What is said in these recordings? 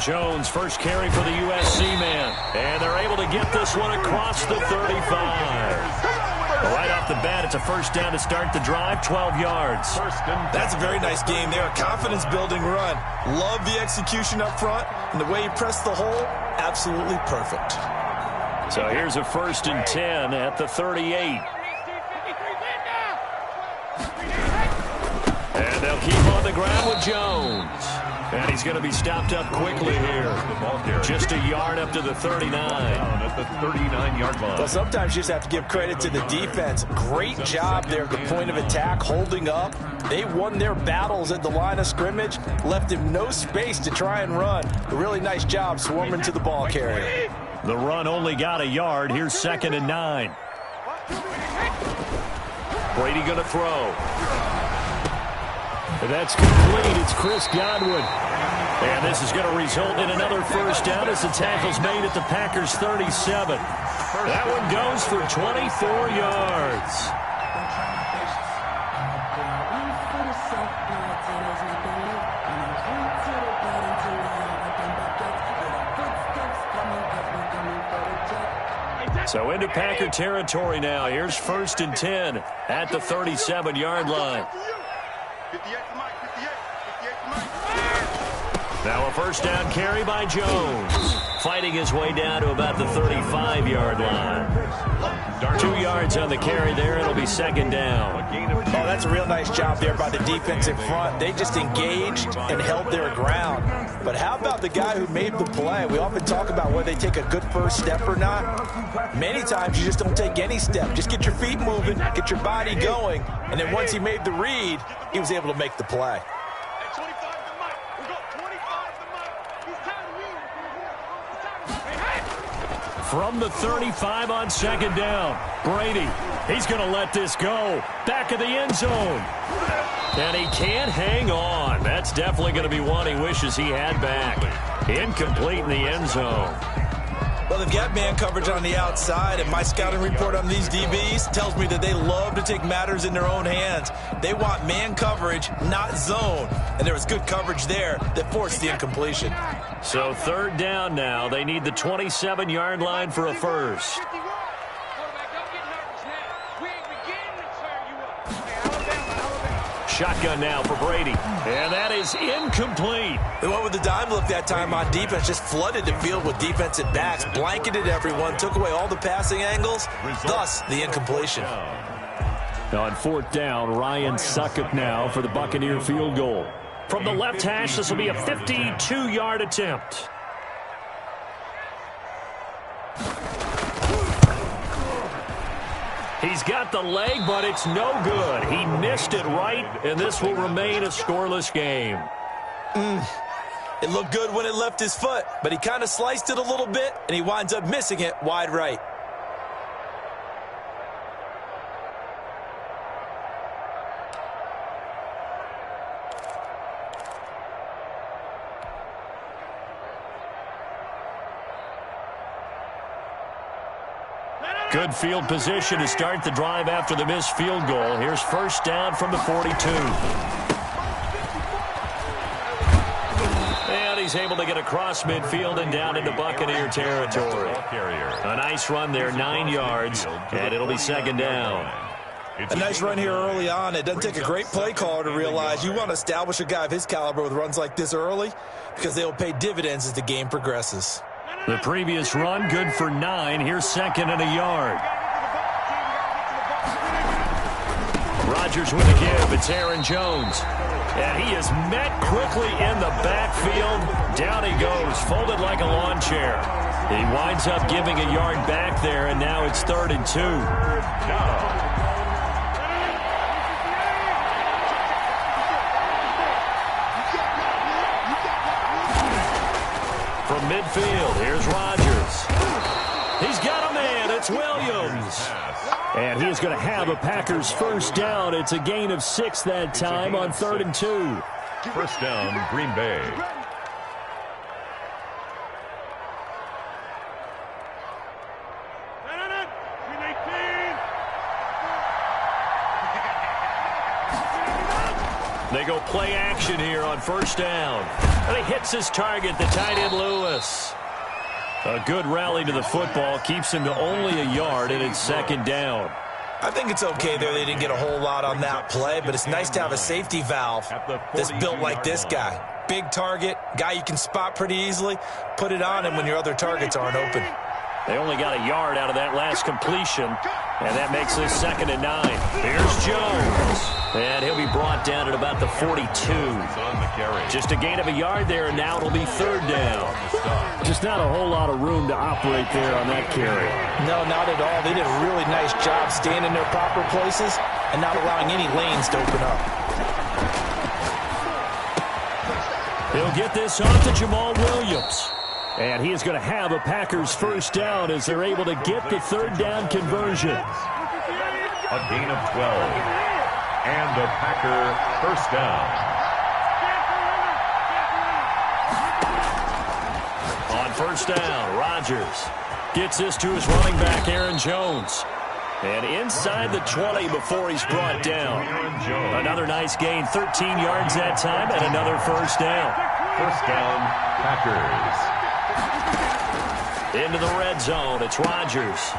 Jones, first carry for the USC man. And they're able to get this one across the 35. Right off the bat, it's a first down to start the drive, 12 yards. That's a very nice game there. A confidence-building run. Love the execution up front. And the way he pressed the hole, absolutely perfect. So here's a 1st and 10 at the 38. And they'll keep on the ground with Jones. And he's going to be stopped up quickly here. Just a yard up to the 39. At the 39-yard line. Well, sometimes you just have to give credit to the defense. Great job there at the point of attack, holding up. They won their battles at the line of scrimmage, left him no space to try and run. A really nice job swarming to the ball carrier. The run only got a yard. Here's 2nd and 9. Brady going to throw. That's complete. It's Chris Godwin. And this is going to result in another first down as the tackle's made at the Packers' 37. That one goes for 24 yards. So into Packer territory now. Here's 1st and 10 at the 37-yard line. Now a first down carry by Jones. Fighting his way down to about the 35-yard line. 2 yards on the carry there. It'll be 2nd down. Oh, that's a real nice job there by the defense in front. They just engaged and held their ground. But how about the guy who made the play? We often talk about whether they take a good first step or not. Many times you just don't take any step. Just get your feet moving, get your body going. And then once he made the read, he was able to make the play. From the 35 on 2nd down, Brady, he's going to let this go. Back of the end zone. And he can't hang on. That's definitely going to be one he wishes he had back. Incomplete in the end zone. Well, they've got man coverage on the outside, and my scouting report on these DBs tells me that they love to take matters in their own hands. They want man coverage, not zone. And there was good coverage there that forced the incompletion. So 3rd down now. They need the 27-yard line for a first. Shotgun now for Brady. And that is incomplete. They went with the dime look that time on defense. Just flooded the field with defensive backs. Blanketed everyone. Took away all the passing angles. Thus, the incompletion. On 4th down, Ryan Succop now for the Buccaneer field goal. From the left hash, this will be a 52-yard attempt. He's got the leg, but it's no good. He missed it right, and this will remain a scoreless game. It looked good when it left his foot, but he kind of sliced it a little bit, and he winds up missing it wide right. Good field position to start the drive after the missed field goal. Here's 1st down from the 42. And he's able to get across midfield and down into Buccaneer territory. A nice run there, 9 yards, and it'll be 2nd down. A nice run here early on. It doesn't take a great play caller to realize you want to establish a guy of his caliber with runs like this early because they will pay dividends as the game progresses. The previous run, good for 9. Here's 2nd and a yard. Rodgers with a give. It's Aaron Jones. And he is met quickly in the backfield. Down he goes, folded like a lawn chair. He winds up giving a yard back there, and now it's 3rd and 2. From midfield, here's Rodgers. He's got a man. It's Williams. And he is going to have a Packers first down. It's a gain of 6 that time on 3rd and 2. First down, Green Bay. They go play action here on first down. And he hits his target, the tight end Lewis. A good rally to the football keeps him to only a yard, and it's second down. I think it's okay there. They didn't get a whole lot on that play, but it's nice to have a safety valve that's built like this guy. Big target, guy you can spot pretty easily. Put it on him when your other targets aren't open. They only got a yard out of that last completion, and that makes this 2nd and 9. Here's Jones, and he'll be brought down at about the 42. Just a gain of a yard there, and now it'll be 3rd down. Just not a whole lot of room to operate there on that carry. No, not at all. They did a really nice job staying in their proper places and not allowing any lanes to open up. He'll get this off to Jamal Williams. And he is going to have a Packers first down as they're able to get the 3rd down conversion. A gain of 12. And a Packer first down. On first down, Rodgers gets this to his running back, Aaron Jones. And inside the 20 before he's brought down. Another nice gain, 13 yards that time, and another first down. First down, Packers. Into the red zone, it's Rodgers.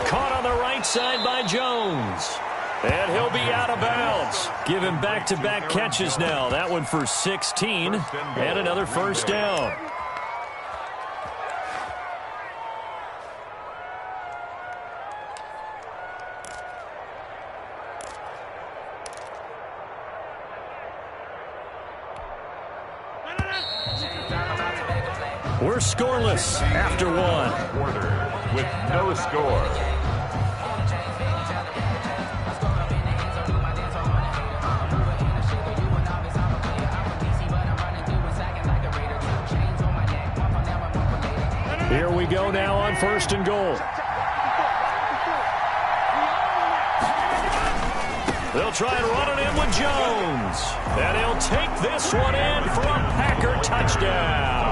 Caught on the right side by Jones. And he'll be out of bounds. Give him back-to-back catches now. That one for 16, and another first down. We're scoreless after one. Quarter with no score. Here we go now on 1st and goal. They'll try and run it in with Jones. And he'll take this one in for a Packer touchdown.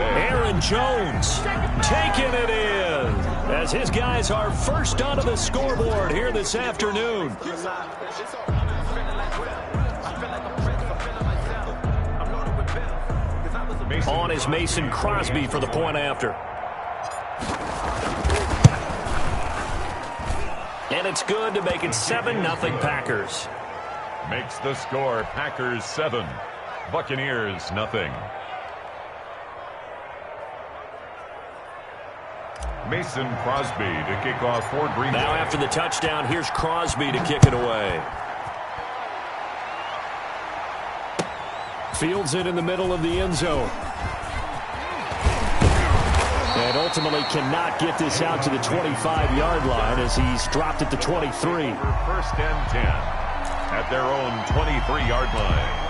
Aaron Jones taking it in as his guys are first onto the scoreboard here this afternoon. On is Mason Crosby for the point after. And it's good to make it 7-0 Packers. Makes the score Packers 7, Buccaneers nothing. Mason Crosby to kick off for Green Bay. Now after the touchdown, here's Crosby to kick it away. Fields it in the middle of the end zone. And ultimately cannot get this out to the 25-yard line as he's dropped it to 23. First and 10 at their own 23-yard line.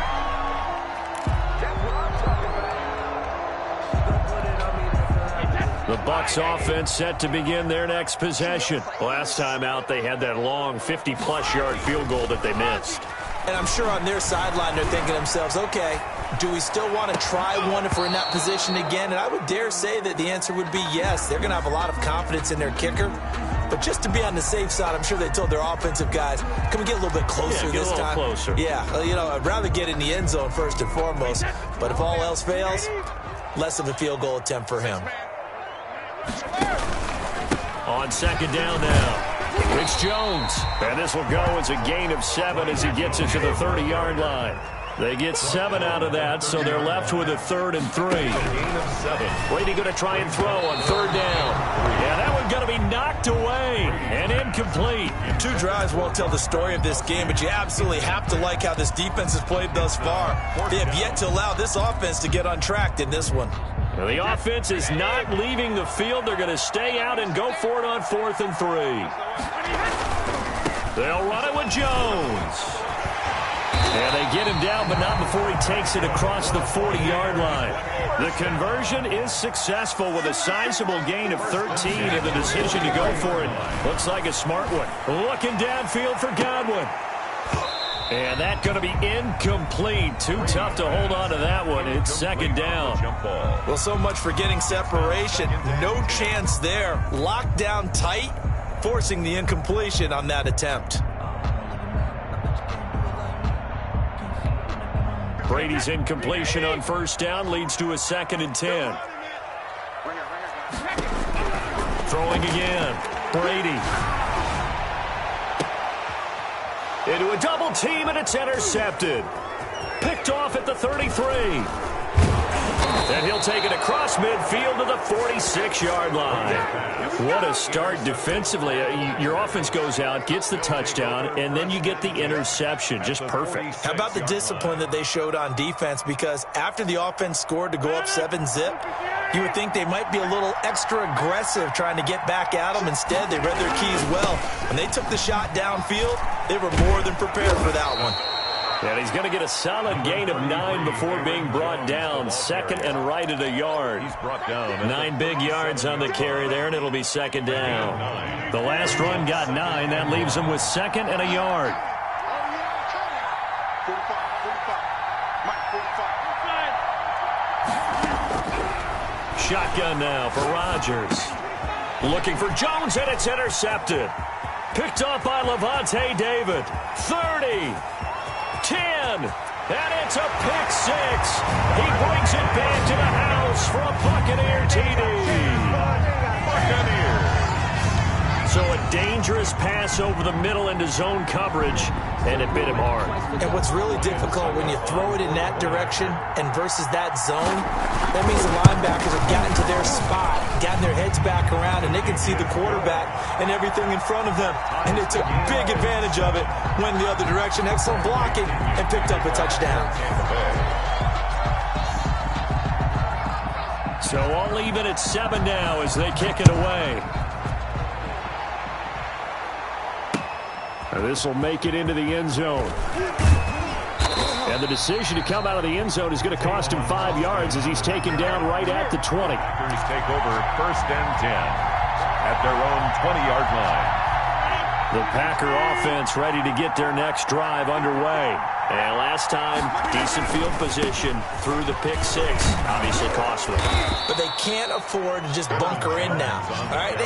The Bucs offense set to begin their next possession. Last time out, they had that long 50-plus yard field goal that they missed. And I'm sure on their sideline they're thinking to themselves, okay, do we still want to try one if we're in that position again? And I would dare say that the answer would be yes. They're going to have a lot of confidence in their kicker. But just to be on the safe side, I'm sure they told their offensive guys, can we get a little bit closer this time? Closer. Yeah, you know, I'd rather get in the end zone first and foremost. But if all else fails, less of a field goal attempt for him. On second down now, it's Jones. And this will go as a gain of 7 as he gets it to the 30-yard line. They get 7 out of that, so they're left with a 3rd and 3. Gain of 7. Brady going to try and throw on 3rd down. Yeah, that one's going to be knocked away and incomplete. 2 drives won't tell the story of this game, but you absolutely have to like how this defense has played thus far. They have yet to allow this offense to get untracked in this one. Now, the offense is not leaving the field. They're going to stay out and go for it on 4th and 3. They'll run it with Jones. And they get him down, but not before he takes it across the 40-yard line. The conversion is successful with a sizable gain of 13, and the decision to go for it looks like a smart one. Looking downfield for Godwin. And that's going to be incomplete. Too tough to hold on to that one. It's 2nd down. Well, so much for getting separation. No chance there. Locked down tight, forcing the incompletion on that attempt. Brady's incompletion on first down leads to a 2nd and 10. Throwing again. Brady. Into a double team, and it's intercepted. Picked off at the 33. And he'll take it across midfield to the 46-yard line. What a start defensively. Your offense goes out, gets the touchdown, and then you get the interception. Just perfect. How about the discipline that they showed on defense? Because after the offense scored to go up 7-zip, you would think they might be a little extra aggressive trying to get back at them. Instead, they read their keys well. When they took the shot downfield, they were more than prepared for that one. And he's going to get a solid gain of 9 before being brought down. 2nd and right at a yard. He's brought down 9 big yards on the carry there, and it'll be 2nd down. The last run got 9. That leaves him with 2nd and a yard. Shotgun now for Rodgers. Looking for Jones, and it's intercepted. Picked off by Lavonte David. 30. 10, and it's a pick 6. He brings it back to the house for a Buccaneer TD. Buccaneer. So a dangerous pass over the middle into zone coverage, and it bit him hard. And what's really difficult when you throw it in that direction and versus that zone, that means the linebackers have gotten to their spot, gotten their heads back around, and they can see the quarterback and everything in front of them. And they took big advantage of it, went the other direction, excellent blocking, and picked up a touchdown. So all even at 7 now as they kick it away. This will make it into the end zone. And the decision to come out of the end zone is going to cost him 5 yards as he's taken down right at the 20. Packers take over 1st and 10 at their own 20-yard line. The Packer offense ready to get their next drive underway. And last time, decent field position through the pick 6. Obviously costly. But they can't afford to just bunker in now. All right,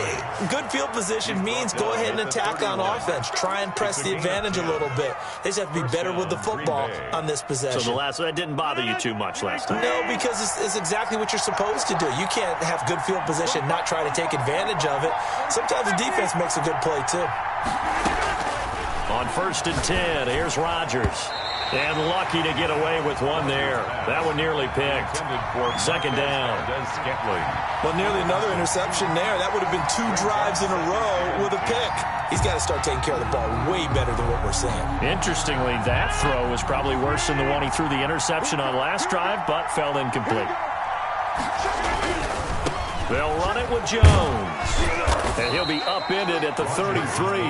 good field position means go ahead and attack on offense. Try and press the advantage a little bit. They just have to be better with the football on this possession. So that didn't bother you too much last time? No, because it's exactly what you're supposed to do. You can't have good field position, not try to take advantage of it. Sometimes the defense makes a good play too. On 1st and 10, here's Rodgers. And lucky to get away with one there. That one nearly picked. 2nd down. Well, nearly another interception there. That would have been 2 drives in a row with a pick. He's got to start taking care of the ball way better than what we're seeing. Interestingly, that throw was probably worse than the one he threw the interception on last drive, but fell incomplete. They'll run it with Jones. And he'll be upended at the 33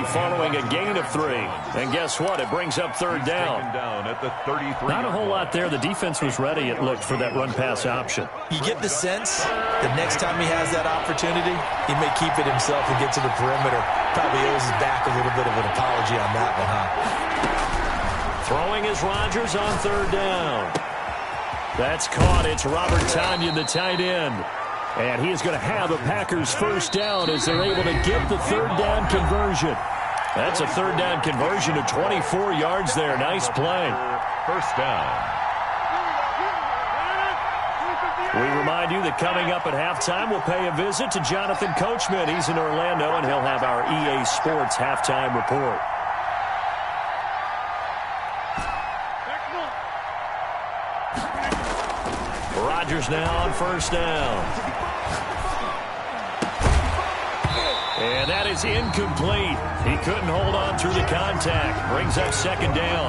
following a gain of 3. And guess what? It brings up 3rd down. At the 33. Not a whole lot there. The defense was ready, it looked, for that run-pass option. You get the sense that next time he has that opportunity, he may keep it himself and get to the perimeter. Probably owes his back a little bit of an apology on that one, huh? Throwing is Rodgers on 3rd down. That's caught. It's Robert Tonyan, the tight end. And he is going to have the Packers 1st down as they're able to get the 3rd down conversion. That's a 3rd down conversion of 24 yards there. Nice play. 1st down. We remind you that coming up at halftime, we'll pay a visit to Jonathan Coachman. He's in Orlando, and he'll have our EA Sports halftime report. Rodgers now on 1st down. And that is incomplete. He couldn't hold on through the contact. Brings up 2nd down.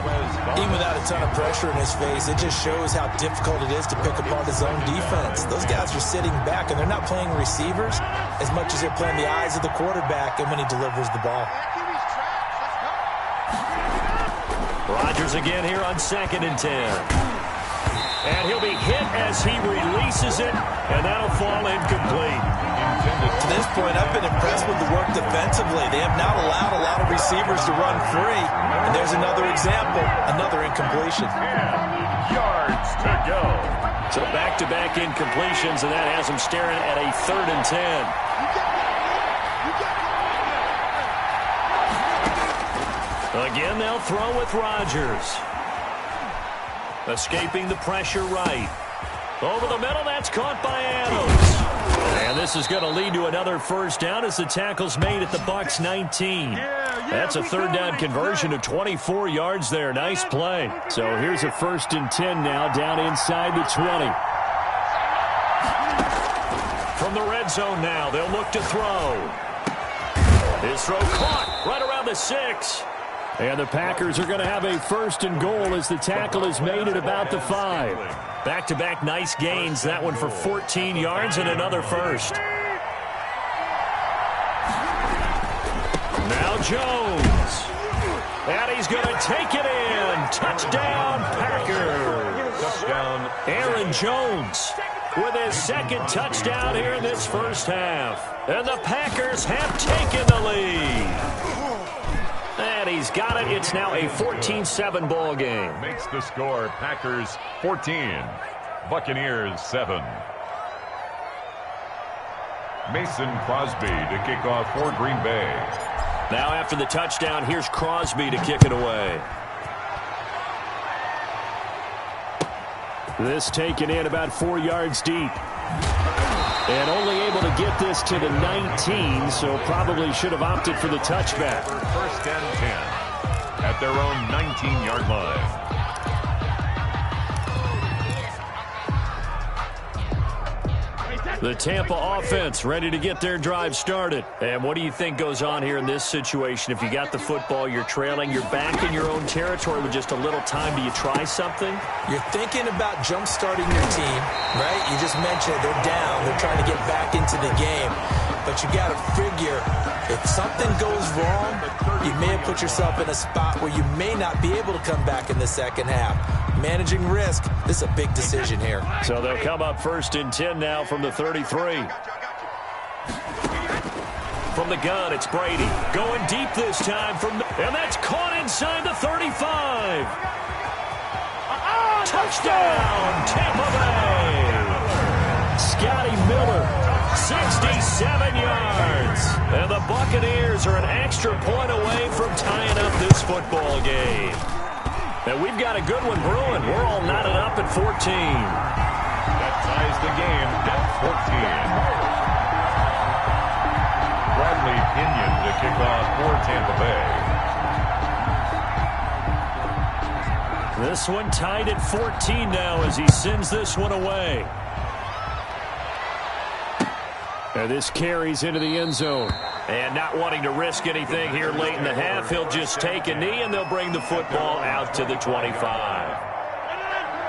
Even without a ton of pressure in his face, it just shows how difficult it is to pick apart his own defense. Those guys are sitting back, and they're not playing receivers as much as they're playing the eyes of the quarterback and when he delivers the ball. Rodgers again here on 2nd and 10. And he'll be hit as he releases it, and that'll fall incomplete. To this point, I've been impressed with the work defensively. They have not allowed a lot of receivers to run free. And there's another example, another incompletion. 10 yards to go. So back-to-back incompletions, and that has him staring at a 3rd and 10. Again, they'll throw with Rodgers. Escaping the pressure right. Over the middle, that's caught by Adams. And this is going to lead to another first down as the tackle's made at the Bucs 19. That's a third down conversion of 24 yards there. Nice play. So here's a 1st and 10 now down inside the 20. From the red zone now, they'll look to throw. His throw caught right around the 6. And the Packers are going to have a 1st and goal as the tackle is made at about the 5. Back-to-back nice gains. That one for 14 yards and another first. Now Jones. And he's going to take it in. Touchdown, Packers. Touchdown, Aaron Jones with his 2nd touchdown here in this first half. And the Packers have taken the lead. And he's got it. It's now a 14-7 ball game. makes the score Packers 14, Buccaneers 7. Mason Crosby to kick off for Green Bay. Now after the touchdown, here's Crosby to kick it away. This taken in about 4 yards deep. And only able to get this to the 19, so probably should have opted for the touchback. 1st and 10 at their own 19-yard line. The Tampa offense ready to get their drive started. And what do you think goes on here in this situation? If you got the football, you're trailing, you're back in your own territory with just a little time. Do you try something? You're thinking about jump-starting your team, right? You just mentioned they're down. They're trying to get back into the game. But you got to figure, if something goes wrong, you may have put yourself in a spot where you may not be able to come back in the second half. Managing risk, this is a big decision here. So they'll come up 1st and 10 now from the 33. From the gun, it's Brady. Going deep this time. And that's caught inside the 35. Touchdown, Tampa Bay. Scotty Miller, 67 yards. And the Buccaneers are an extra point away from tying up this football game. And we've got a good one brewing. We're all knotted up at 14. That ties the game at 14. Bradley Pinion to kick off for Tampa Bay. This one tied at 14 now as he sends this one away. And this carries into the end zone. And not wanting to risk anything here late in the half, he'll just take a knee and they'll bring the football out to the 25.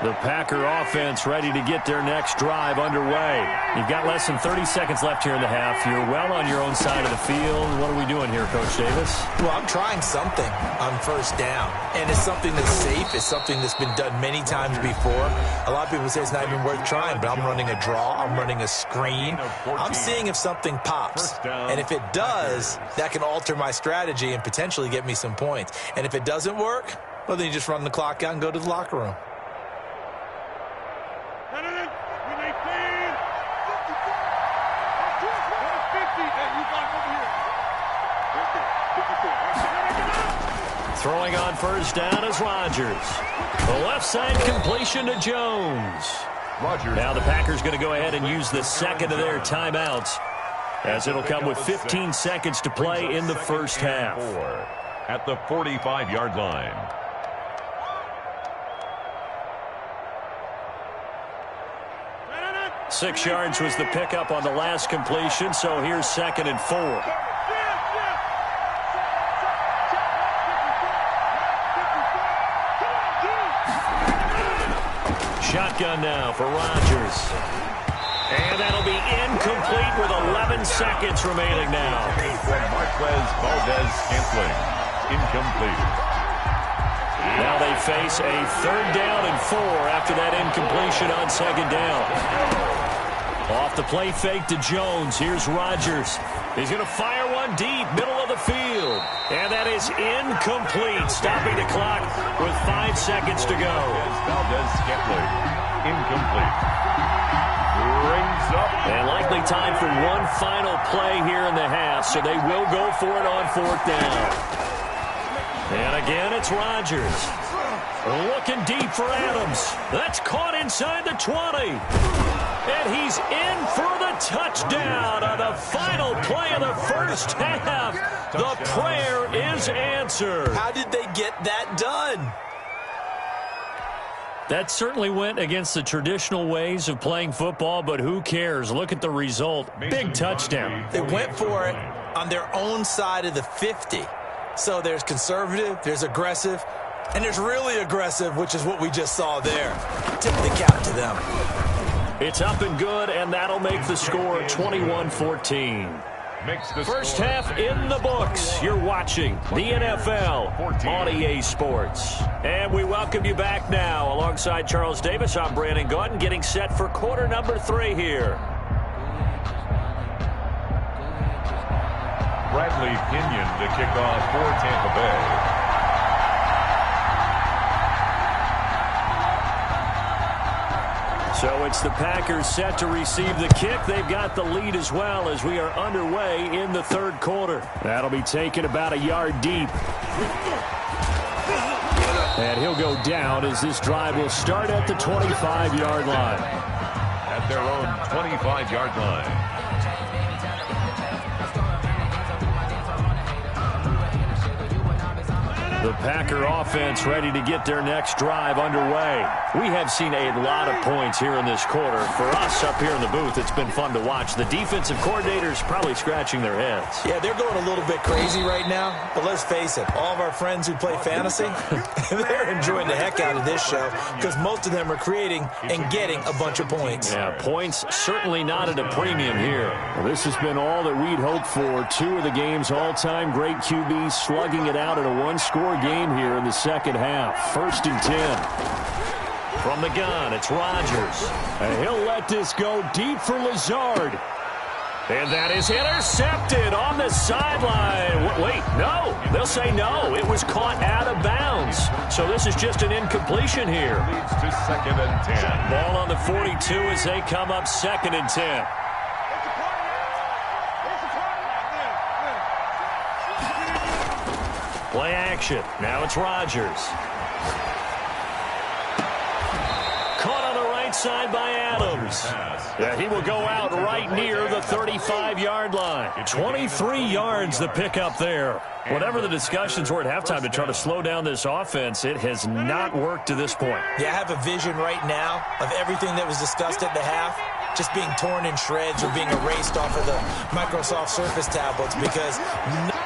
The Packer offense ready to get their next drive underway. You've got less than 30 seconds left here in the half. You're well on your own side of the field. What are we doing here, Coach Davis? Well, I'm trying something on 1st down. And it's something that's safe. It's something that's been done many times before. A lot of people say it's not even worth trying, but I'm running a draw. I'm running a screen. I'm seeing if something pops. And if it does, that can alter my strategy and potentially get me some points. And if it doesn't work, well, then you just run the clock out and go to the locker room. Throwing on 1st down is Rodgers. The left side completion to Jones. Now the Packers going to go ahead and use the 2nd of their timeouts, as it'll come with 15 seconds to play in the first half. At the 45-yard line. Six yards was the pickup on the last completion, so here's 2nd and 4. Shotgun now for Rodgers. And that'll be incomplete with 11 seconds remaining now. For Marquez Valdez-Scantling. Incomplete. Now they face a 3rd down and 4 after that incompletion on 2nd down. Off the play fake to Jones. Here's Rodgers. He's going to fire one deep, middle of the field. And that is incomplete, stopping the clock with 5 seconds to go. Valdez-Scantling. Incomplete. Rings up. And likely time for one final play here in the half, so they will go for it on 4th down. And again, it's Rodgers. Looking deep for Adams. That's caught inside the 20. And he's in for the touchdown on the final play of the first half. The prayer is answered. How did they get that done? That certainly went against the traditional ways of playing football, but who cares? Look at the result. Big touchdown. They went for it on their own side of the 50. So there's conservative, there's aggressive, and there's really aggressive, which is what we just saw there. Tip the cap to them. It's up and good, and that'll make the score 21-14. First half in the books. You're watching the NFL on EA Sports. And we welcome you back now. Alongside Charles Davis, I'm Brandon Gaudin, getting set for quarter number 3 here. Bradley Pinion to kick off for Tampa Bay. So it's the Packers set to receive the kick. They've got the lead as well as we are underway in the third quarter. That'll be taken about a yard deep. And he'll go down as this drive will start at the 25-yard line. At their own 25-yard line. The Packer offense ready to get their next drive underway. We have seen a lot of points here in this quarter. For us up here in the booth, it's been fun to watch. The defensive coordinators probably scratching their heads. Yeah, they're going a little bit crazy right now. But let's face it, all of our friends who play fantasy, they're enjoying the heck out of this show because most of them are creating and getting a bunch of points. Yeah, points certainly not at a premium here. Well, this has been all that we'd hoped for. 2 of the game's all-time great QBs slugging it out in a one-score game here in the second half. 1st and 10. From the gun, it's Rodgers. And he'll let this go deep for Lazard. And that is intercepted on the sideline. Wait, no. They'll say no. It was caught out of bounds. So this is just an incompletion here. Leads to 2nd and 10. Ball on the 42 as they come up 2nd and 10. Play action. Now it's Rodgers. Caught on the right side by Adams. Yeah, he will go out right near the 35-yard line. 23 yards the pickup there. Whatever the discussions were at halftime to try to slow down this offense, it has not worked to this point. Yeah, I have a vision right now of everything that was discussed at the half just being torn in shreds or being erased off of the Microsoft Surface tablets because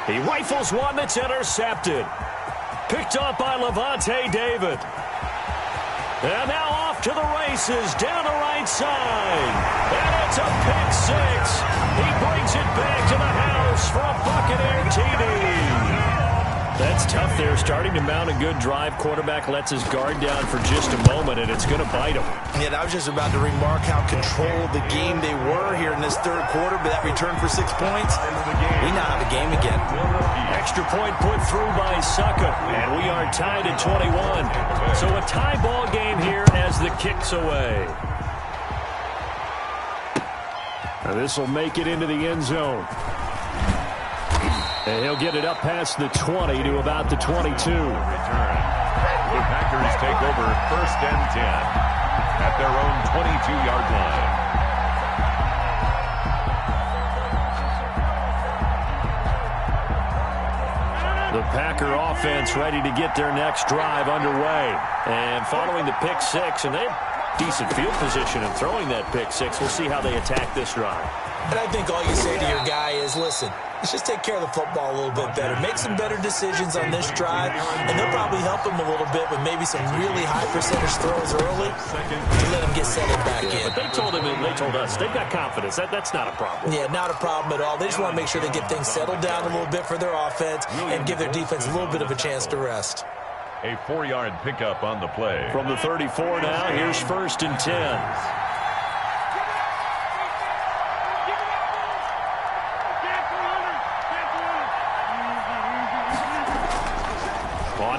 he rifles one that's intercepted. Picked up by Levante David. And now off to the races down the right side. And it's a pick 6. He brings it back to the house for a Buccaneer TD. That's tough there. Starting to mount a good drive. Quarterback lets his guard down for just a moment, and it's going to bite him. Yeah, I was just about to remark how controlled the game they were here in this third quarter, but that return for 6 points, we now have a game again. Extra point put through by Suckup, and we are tied at 21. So a tie ball game here as the kick's away. Now this will make it into the end zone. And he'll get it up past the 20 to about the 22. Return. The Packers take over 1st and 10 at their own 22-yard line. The Packer offense ready to get their next drive underway. And following the pick 6, and they have decent field position in throwing that pick 6. We'll see how they attack this drive. And I think all you say to your guy is, listen, let's just take care of the football a little bit better. Make some better decisions on this drive, and they'll probably help him a little bit with maybe some really high percentage throws early to let him get settled back in. But they told him, and they told us, they've got confidence. That's not a problem. Yeah, not a problem at all. They just want to make sure they get things settled down a little bit for their offense and give their defense a little bit of a chance to rest. A 4-yard pickup on the play. From the 34 now, here's 1st and 10.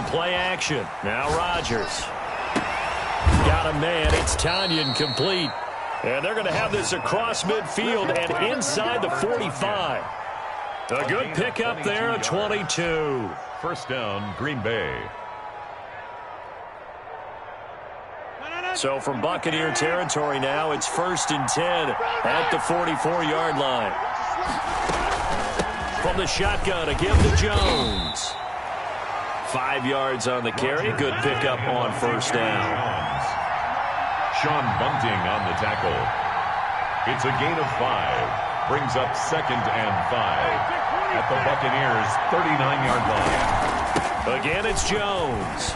Play action. Now Rodgers. Got a man. It's Tanyan complete. And they're going to have this across midfield and inside the 45. A good pickup there at 22. 1st down, Green Bay. So from Buccaneer territory now, it's 1st and 10 at the 44-yard line. From the shotgun, a give to Jones. 5 yards on the carry. Good pickup on 1st down. Sean Bunting on the tackle. It's a gain of 5. Brings up 2nd and 5 at the Buccaneers' 39-yard line. Again, it's Jones.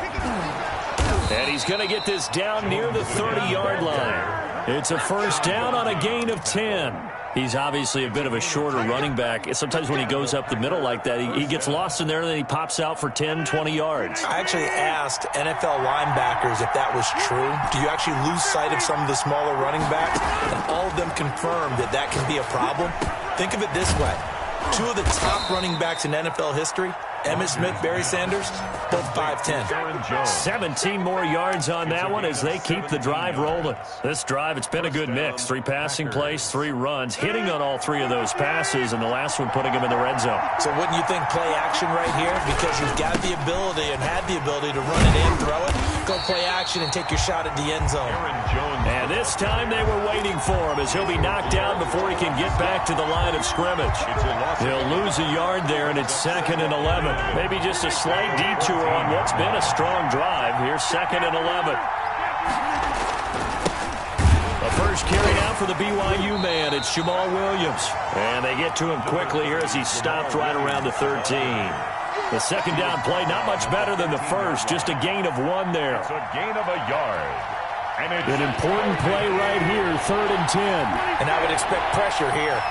And he's going to get this down near the 30-yard line. It's a 1st down on a gain of 10. He's obviously a bit of a shorter running back. Sometimes when he goes up the middle like that, he gets lost in there, and then he pops out for 10, 20 yards. I actually asked NFL linebackers if that was true. Do you actually lose sight of some of the smaller running backs? And all of them confirmed that that can be a problem. Think of it this way. 2 of the top running backs in NFL history, Emmitt Smith, Barry Sanders, both 5'10". 17 more yards on that one as they keep the drive rolling. This drive, it's been a good mix. 3 passing plays, 3 runs, hitting on all 3 of those passes, and the last one putting them in the red zone. So wouldn't you think play action right here? Because you've got the ability and had the ability to run it in, throw it, go play action, and take your shot at the end zone. And this time they were waiting for him as he'll be knocked down before he can get back to the line of scrimmage. He'll lose a yard there, and it's 2nd and 11. Maybe just a slight detour on what's been a strong drive. Here's 2nd and 11. The first carry now for the BYU man. It's Jamal Williams. And they get to him quickly here as he stopped right around the 13. The 2nd down play, not much better than the first. Just a gain of 1 there. It's a gain of a yard. And it's an important play right here, 3rd and 10. And I would expect pressure here.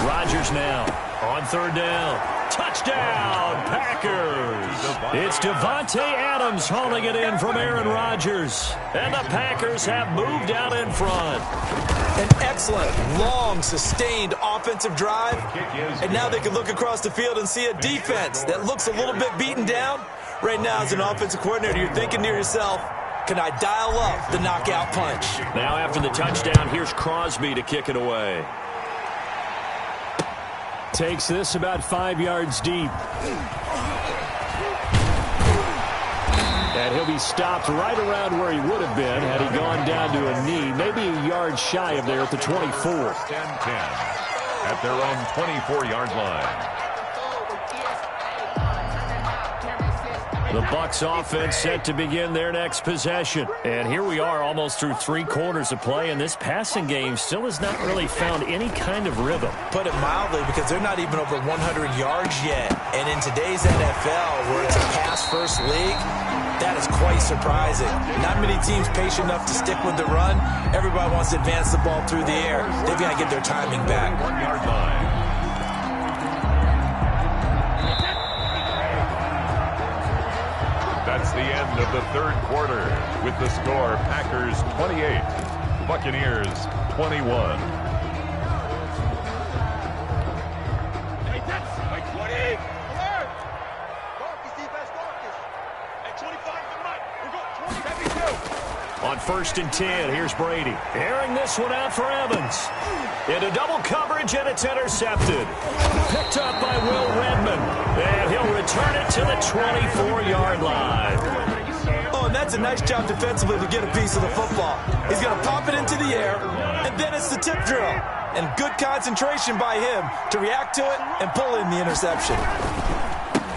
Rodgers now on 3rd down. Touchdown, Packers. It's Devontae Adams hauling it in from Aaron Rodgers. And the Packers have moved out in front. An excellent, long, sustained offensive drive. And now they can look across the field and see a defense that looks a little bit beaten down. Right now, as an offensive coordinator, you're thinking to yourself, can I dial up the knockout punch? Now after the touchdown, here's Crosby to kick it away. Takes this about 5 yards deep. And he'll be stopped right around where he would have been had he gone down to a knee, maybe a yard shy of there at the 24. 10 at their own 24-yard line. The Bucs offense set to begin their next possession. And here we are almost through 3 quarters of play, and this passing game still has not really found any kind of rhythm. Put it mildly, because they're not even over 100 yards yet. And in today's NFL, where it's a pass-first league, that is quite surprising. Not many teams patient enough to stick with the run. Everybody wants to advance the ball through the air. They've got to get their timing back. 1-yard line. That's the end of the 3rd quarter with the score Packers 28, Buccaneers 21. On 1st and 10, here's Brady. Airing this one out for Evans. Into double coverage, and it's intercepted. Picked up by Will Redmond. And he'll return it to the 24-yard line. Oh, and that's a nice job defensively to get a piece of the football. He's going to pop it into the air, and then it's the tip drill. And good concentration by him to react to it and pull in the interception.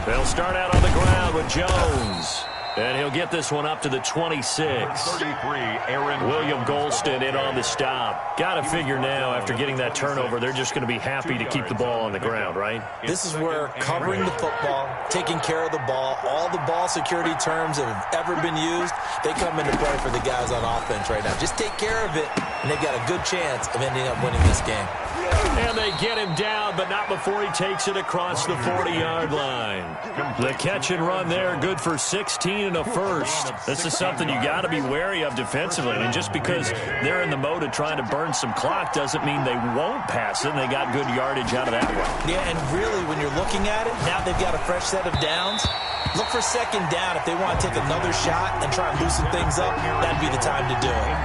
They'll start out on the ground with Jones. And he'll get this one up to the 26. 33, Aaron William Golston in on the stop. Got to figure now, after getting that turnover, they're just going to be happy to keep the ball on the ground, right? This is where covering the football, taking care of the ball, all the ball security terms that have ever been used, they come into play for the guys on offense right now. Just take care of it, and they've got a good chance of ending up winning this game. And they get him down, but not before he takes it across the 40-yard line. The catch and run there, good for 16 and a first. This is something you got to be wary of defensively. I mean, just because they're in the mode of trying to burn some clock doesn't mean they won't pass it, and they got good yardage out of that one. Yeah, and really, when you're looking at it, now they've got a fresh set of downs. Look for 2nd down if they want to take another shot and try and loosen things up. That'd be the time to do it.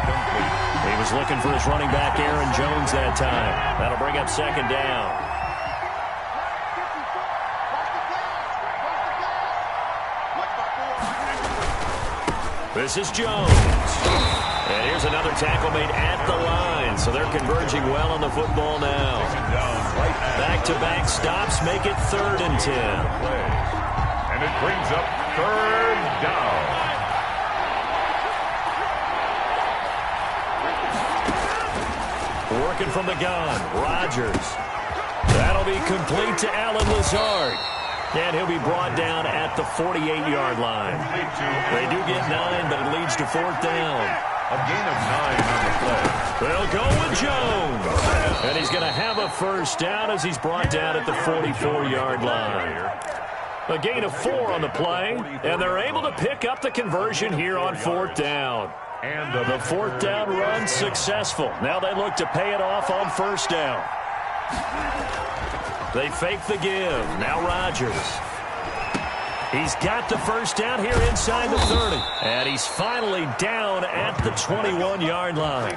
He was looking for his running back, Aaron Jones, that time. That'll bring up 2nd down. This is Jones. And here's another tackle made at the line. So they're converging well on the football now. Back-to-back stops make it 3rd and 10. And it brings up 3rd down. Working from the gun, Rodgers. That'll be complete to Allen Lazard. And he'll be brought down at the 48-yard line. They do get 9, but it leads to 4th down. A gain of 9 on the play. They'll go with Jones. And he's going to have a 1st down as he's brought down at the 44-yard line. A gain of 4 on the play, and they're able to pick up the conversion here on 4th down. And the 4th down run successful. Now they look to pay it off on 1st down. They fake the give. Now Rodgers. He's got the 1st down here inside the 30. And he's finally down at the 21-yard line.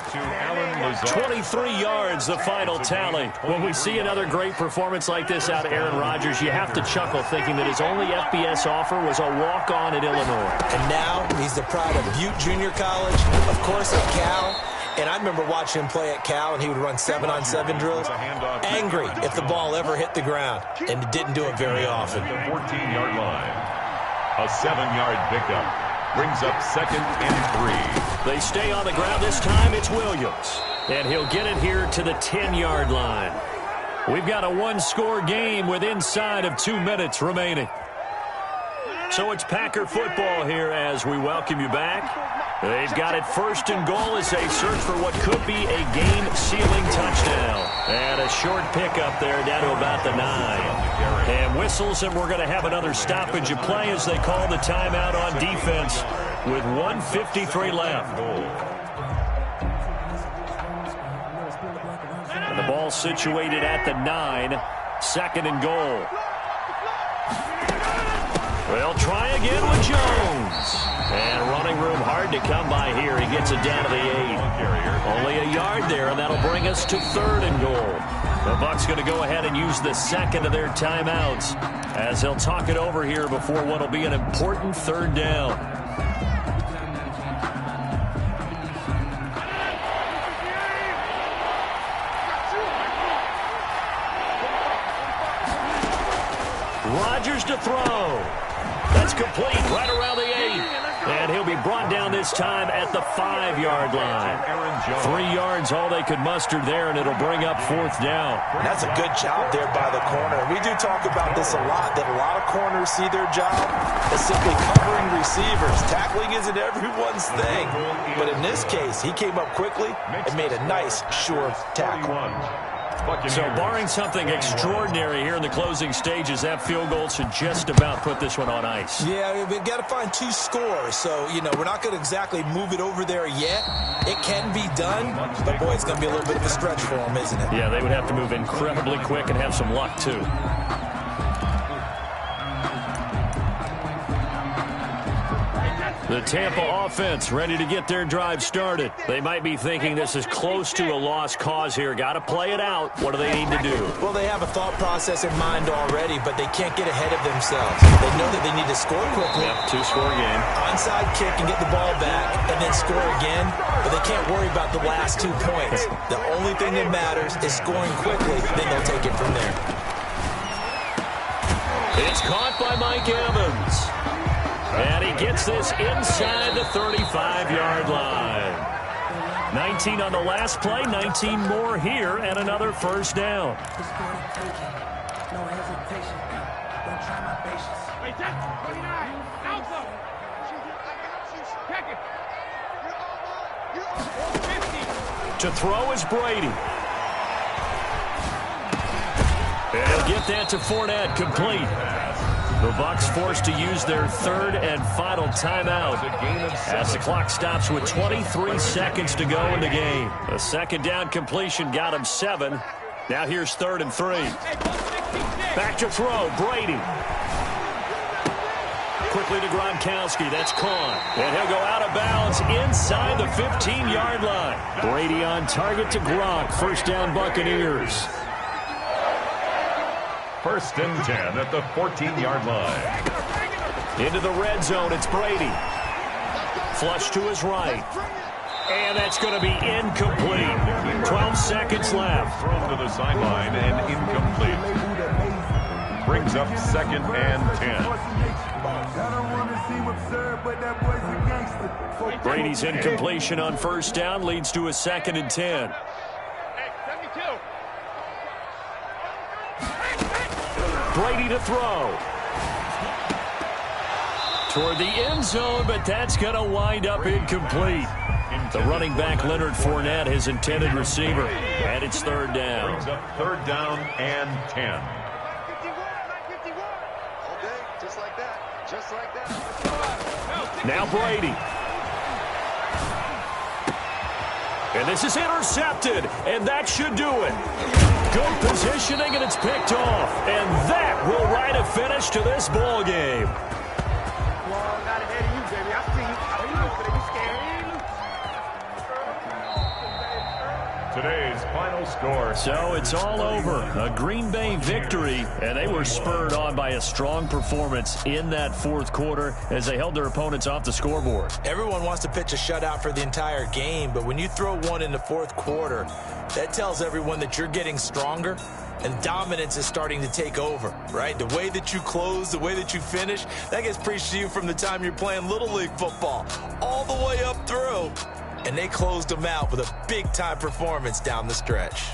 23 yards, the final tally. When we see another great performance like this out of Aaron Rodgers, you have to chuckle thinking that his only FBS offer was a walk-on at Illinois. And now he's the pride of Butte Junior College, of course at Cal. And I remember watching him play at Cal, and he would run 7-on-7 drills. Angry if the ball ever hit the ground, and it didn't do it very often. The 14-yard line. A 7-yard pickup. Brings up 2nd and 3. They stay on the ground this time. It's Williams. And he'll get it here to the 10-yard line. We've got a 1-score game with inside of 2 minutes remaining. So it's Packer football here as we welcome you back. They've got it 1st and goal as they search for what could be a game-sealing touchdown. And a short pickup there down to about the 9. And whistles, and we're going to have another stoppage of play as they call the timeout on defense with 1:53 left. And the ball situated at the 9, 2nd and goal. They'll try again with Jones. And running room hard to come by here. He gets it down to the 8. Only a yard there, and that'll bring us to 3rd and goal. The Bucs going to go ahead and use the 2nd of their timeouts as they'll talk it over here before what will be an important 3rd down. Rodgers to throw. That's complete right around the 8. And he'll be brought down this time at the 5-yard line. 3 yards all they could muster there, and it'll bring up 4th down. That's a good job there by the corner. We do talk about this a lot, that a lot of corners see their job as simply covering receivers. Tackling isn't everyone's thing. But in this case, he came up quickly and made a nice, sure tackle. So barring something extraordinary here in the closing stages, that field goal should just about put this one on ice. Yeah, we've got to find 2 scores. So, we're not going to exactly move it over there yet. It can be done, but boy, it's going to be a little bit of a stretch for them, isn't it? Yeah, they would have to move incredibly quick and have some luck, too. The Tampa offense ready to get their drive started. They might be thinking this is close to a lost cause here. Got to play it out. What do they need to do? Well, they have a thought process in mind already, but they can't get ahead of themselves. They know that they need to score quickly. Yep, 2-score game. Onside kick and get the ball back, and then score again. But they can't worry about the last 2 points. The only thing that matters is scoring quickly. Then they'll take it from there. It's caught by Mike Evans. And he gets this inside the 35-yard line. 19 on the last play, 19 more here, and another 1st down. To throw is Brady. And he'll get that to Fournette, complete. The Bucs forced to use their 3rd and final timeout as the clock stops with 23 seconds to go in the game. A 2nd down completion got him 7. Now here's 3rd and 3. Back to throw, Brady. Quickly to Gronkowski, that's caught. And he'll go out of bounds inside the 15-yard line. Brady on target to Gronk, 1st down Buccaneers. 1st and 10 at the 14-yard line. Into the red zone, it's Brady. Flush to his right. And that's going to be incomplete. 12 seconds left. Thrown to the sideline and incomplete. Brings up 2nd and 10. Brady's incompletion on 1st down leads to a 2nd and 10. Brady to throw. Toward the end zone, but that's going to wind up incomplete. The running back, Leonard Fournette, his intended receiver. And it's 3rd down. Brings up 3rd down and 10. Just like that. Just like that. Now Brady. And this is intercepted, and that should do it. Good positioning, and it's picked off. And that will write a finish to this ball game. Not ahead of you, baby. I see you. I see you, but you scared. Today's final score. So it's all over. A Green Bay victory, and they were spurred on by a strong performance in that 4th quarter as they held their opponents off the scoreboard. Everyone wants to pitch a shutout for the entire game, but when you throw one in the 4th quarter, that tells everyone that you're getting stronger and dominance is starting to take over, right? The way that you close, the way that you finish, that gets preached to you from the time you're playing Little League football all the way up through. And they closed them out with a big-time performance down the stretch.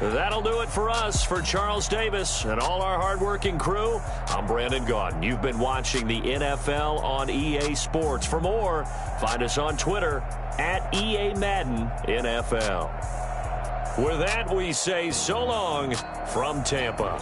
That'll do it for us. For Charles Davis and all our hardworking crew, I'm Brandon Gaudin. You've been watching the NFL on EA Sports. For more, find us on Twitter at EA Madden NFL. With that, we say so long from Tampa.